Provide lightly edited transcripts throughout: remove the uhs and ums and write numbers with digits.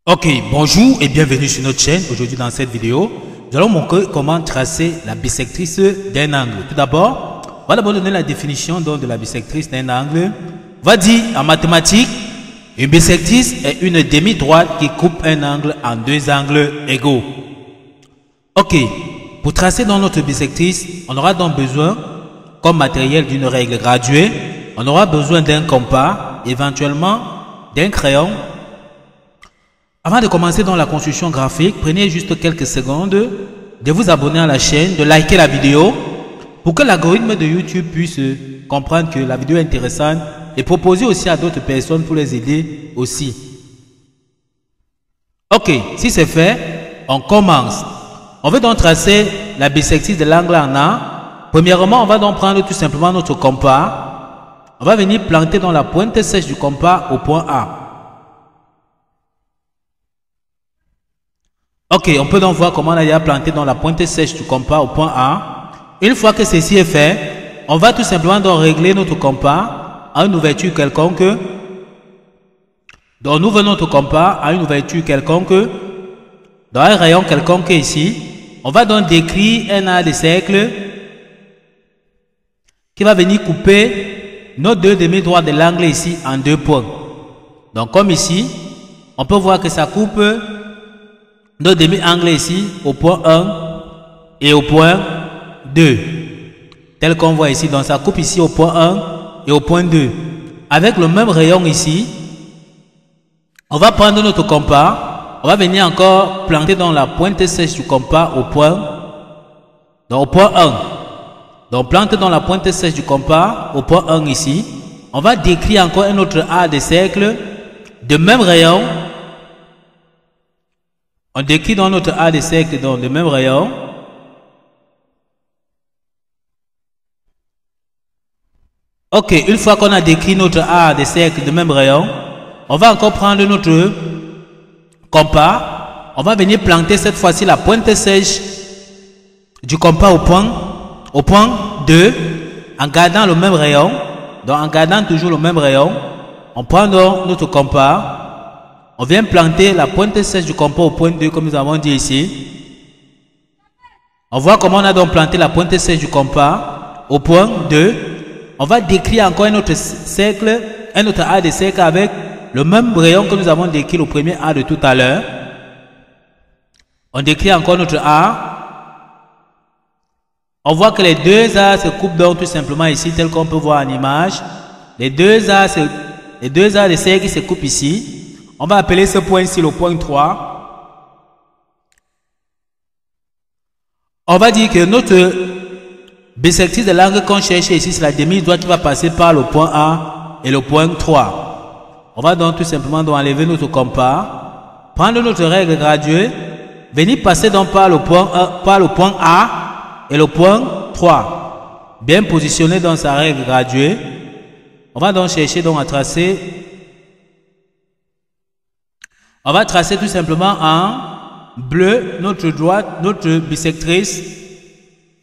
Ok, bonjour et bienvenue sur notre chaîne. Aujourd'hui dans cette vidéo, nous allons montrer comment tracer la bisectrice d'un angle. Tout d'abord, on va d'abord donner la définition de la bisectrice d'un angle. On va dire en mathématiques, une bisectrice est une demi-droite qui coupe un angle en deux angles égaux. Ok, pour tracer dans notre bisectrice, on aura donc besoin comme matériel d'une règle graduée. On aura besoin d'un compas, éventuellement d'un crayon. Avant de commencer dans la construction graphique, prenez juste quelques secondes de vous abonner à la chaîne, de liker la vidéo pour que l'algorithme de YouTube puisse comprendre que la vidéo est intéressante et proposer aussi à d'autres personnes pour les aider aussi. Ok, si c'est fait, on commence. On veut donc tracer la bisectrice de l'angle en A. Premièrement, on va donc prendre tout simplement notre compas. On va venir planter dans la pointe sèche du compas au point A. Ok, on peut donc voir comment on a déjà planté dans la pointe sèche du compas au point A. Une fois que ceci est fait, on va tout simplement donc régler notre compas à une ouverture quelconque. Donc nous venons notre compas à une ouverture quelconque, dans un rayon quelconque ici. On va donc décrire un arc de cercle qui va venir couper nos deux demi-droites de l'angle ici en deux points. Donc comme ici, on peut voir que ça coupe nos demi-angles ici au point 1 et au point 2. Tel qu'on voit ici. Donc ça coupe ici au point 1 et au point 2. Avec le même rayon ici, on va prendre notre compas. On va venir encore planter dans la pointe sèche du compas au point 1. Donc plante dans la pointe sèche du compas au point 1 ici. On va décrire encore un autre arc de cercle de même rayon. On décrit dans notre arc de cercle dans le même rayon. Ok, une fois qu'on a décrit notre arc de cercle de même rayon, on va encore prendre notre compas. On va venir planter cette fois-ci la pointe sèche du compas au point 2 en gardant le même rayon. Donc en gardant toujours le même rayon, on prend donc notre compas. On vient planter la pointe sèche du compas au point 2 comme nous avons dit ici. On voit comment on a donc planté la pointe sèche du compas au point 2. On va décrire encore un autre cercle, un autre arc de cercle avec le même rayon que nous avons décrit le premier arc de tout à l'heure. On décrit encore notre arc. On voit que les deux arcs se coupent donc tout simplement ici tel qu'on peut voir en image. Les deux arcs de cercle se coupent ici. On va appeler ce point-ci le point 3. On va dire que notre bisectrice de l'angle qu'on cherche ici, c'est la demi-droite qui va passer par le point A et le point 3. On va donc tout simplement donc enlever notre compas, prendre notre règle graduée, venir passer donc par le point A et le point 3. Bien positionné dans sa règle graduée. On va donc chercher donc à tracer. On va tracer tout simplement en bleu notre droite, notre bisectrice.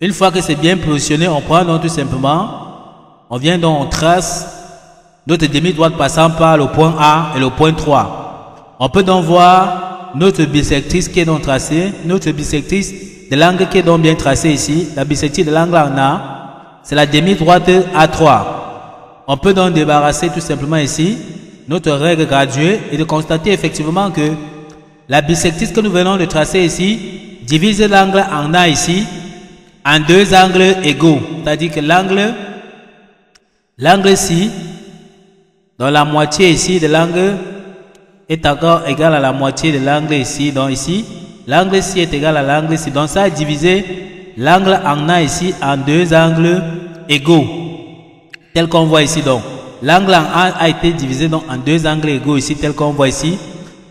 Une fois que c'est bien positionné, on prend donc tout simplement, on vient donc, on trace notre demi-droite passant par le point A et le point 3. On peut donc voir notre bisectrice qui est donc tracée, notre bisectrice de l'angle qui est donc bien tracée ici. La bisectrice de l'angle en A, c'est la demi-droite A3. On peut donc débarrasser tout simplement ici notre règle graduée et de constater effectivement que la bisectrice que nous venons de tracer ici divise l'angle en A ici en deux angles égaux. C'est-à-dire que l'angle ici, dans la moitié ici de l'angle est encore égal à la moitié de l'angle ici. Donc ici, l'angle ici est égal à l'angle ici. Donc ça a divisé l'angle en A ici en deux angles égaux. Tel qu'on voit ici donc. L'angle en A a été divisé donc en deux angles égaux ici, tel qu'on voit ici.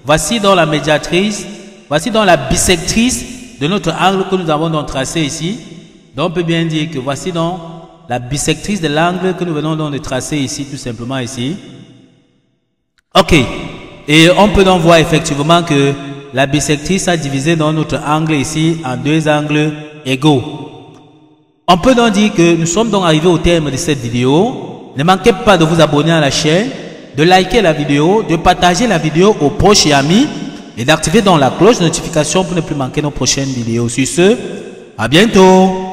Voici donc la médiatrice, voici donc la bisectrice de notre angle que nous avons donc tracé ici. Donc on peut bien dire que voici donc la bisectrice de l'angle que nous venons donc de tracer ici, tout simplement ici. Ok, et on peut donc voir effectivement que la bisectrice a divisé donc notre angle ici en deux angles égaux. On peut donc dire que nous sommes donc arrivés au terme de cette vidéo. Ne manquez pas de vous abonner à la chaîne, de liker la vidéo, de partager la vidéo aux proches et amis et d'activer donc la cloche de notification pour ne plus manquer nos prochaines vidéos. Sur ce, à bientôt.